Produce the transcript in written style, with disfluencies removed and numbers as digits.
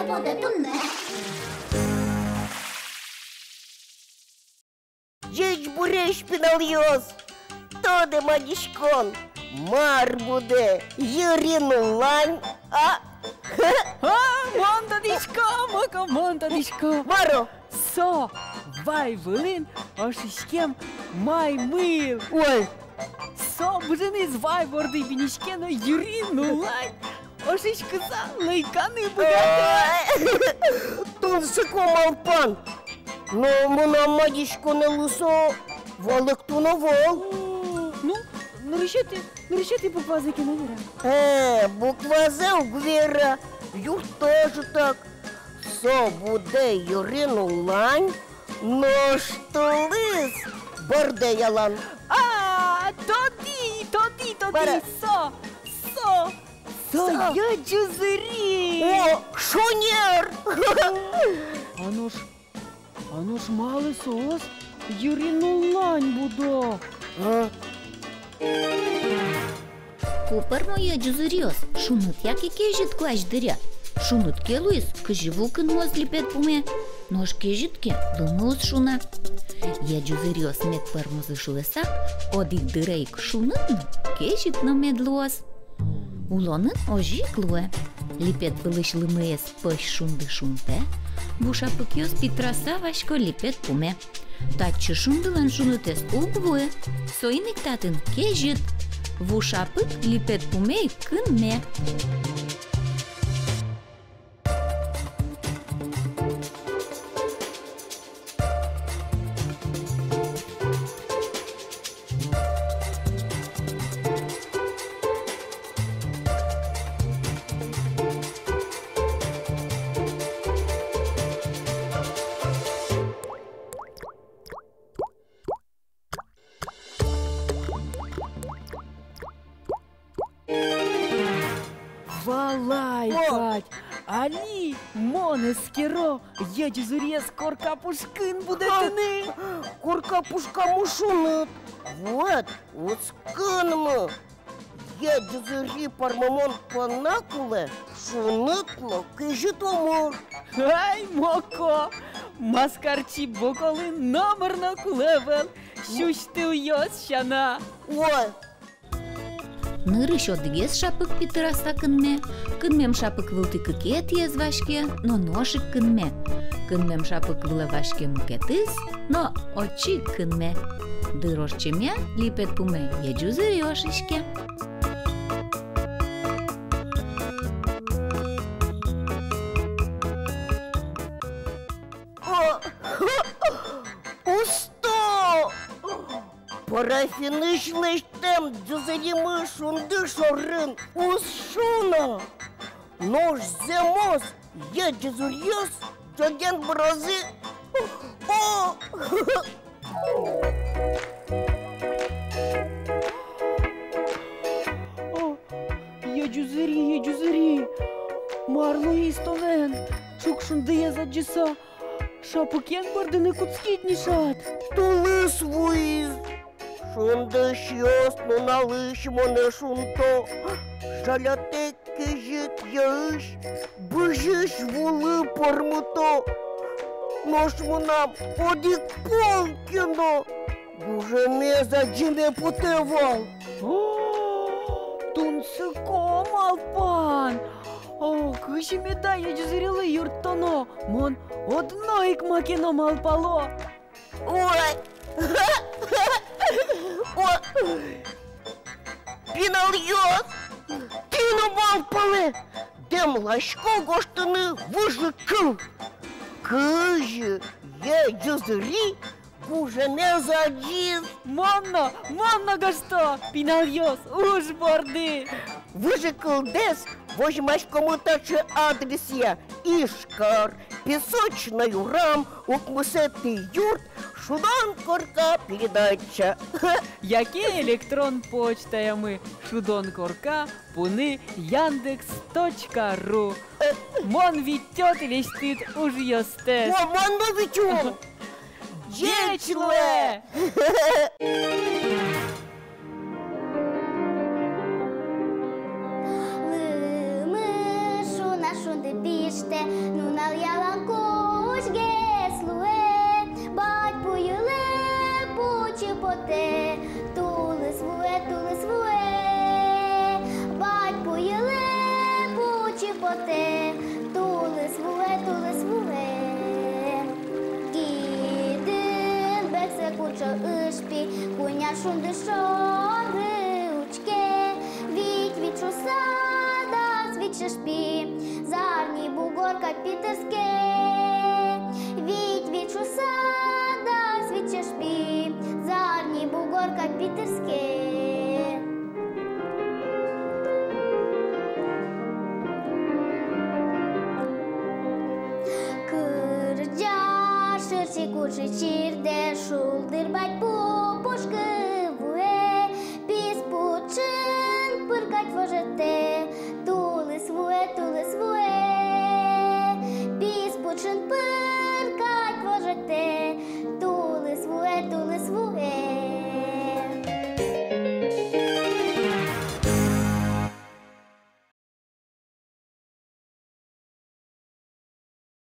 буде тунне. Jeç bureş pinalyoz. Тоде манішкон. Мар буде. Юріну лань. Монтадишко. Маро. Со, вай вилин, ошишкем май мил. Ой. Со, бжениz vay bordi binişkeno Юріну лань. Ошишкıza лайканы бugate. Тун сико малпан. Но мына манішко не лусо. Волик туно вол. Ну, решите буква за киновера. Буква З у Гвера. Юр тоже так. Со буде Юріну лань, но що лис борде ялан. Тоді, Бара. Со, я ďузыри. О, шунер! Ано ж мали сос, Юріну лань будо. Купърно я ďузыриос, шунът яки кежит клаш дыря. Шунът келуис, кажи вулкан моз липет поме, нож кежитке лумус шуна. Я ďузыриос мед пърмозы шулеса, одик дырейк шунытну, кежит на медлуос. Улонын ожик луе, липет вылыш лымыес пăș шунды шунте, буша пăкиос питраса вашко липет поме. Татчы шундылан шунытес угвуе, соиник татын кежит, вуша пăк липет помей кынме. Валай, Кать, али, монескеро, я ďузыриес корка пушкын будетыны. Корка пушка мушунут. Вот скынмы. Я ďузыри пармамон панакуле, шунытно кежит омор. Ай, моко, маскарчи боколы номерно кулевел, шушты уйос шана. Ой. Нырыш одыгес шапык питыраса кынмем шапык вылты кыкет ез вашке, но ношик кынме. Кынмем шапык вылы вашке мукетыс, но очи кынме. Дырошчемя липет пуме я ďузыри ошишке. Парафинышлыштем ďузыримы шунды шорын ушуна. Нож земос, я ďузыриос, джоген бразы. Я ďузыри, марло истонен, шук шунды еза ďиса, шапыкен бардыны куцкит нишат. Тулы свуиз. Шунды шьёс, но налыш моне шунто. Жаляте кежит яыш, быжыш вулы пармуто. Нож мынам одик полкино. Уже меза джиме потевал. Тунсыко малпан. Кыши меда я ďузырилы юрттоно, мон одноик макино малпало. Ой! Пиналйос! Тину малпалы! Дем лашко гоштыны выжыкыл! Кыжы, я ďузыри, уже не задиз! Монно гашто! Пиналйос, уж борды! Выжыкыл дес, возьмешь кому-то адрес я. Ишкар, песочный урам, укмусетый юрт, ШУДОН КОРКА передача. Яке електрон почта ми? ШУДОН КОРКА, пуны Яндекс.ру. Мон витет или стыд уж ёстес. О, мон витет! Jeçle! Лымы шуна шунды пиште, ну te, tulis vue. Gidin bekse kuça ışpi, kunya şundı şonrı uçke, viću sada sviće špi, zarni bugorka pitarske, viću sada sviće špi, zarni bugorka pitarske. Și cu șiciri de șuldări bai pupușcă vue, pis pucin pârcați văjăte, tulis vue, pis pucin pârcați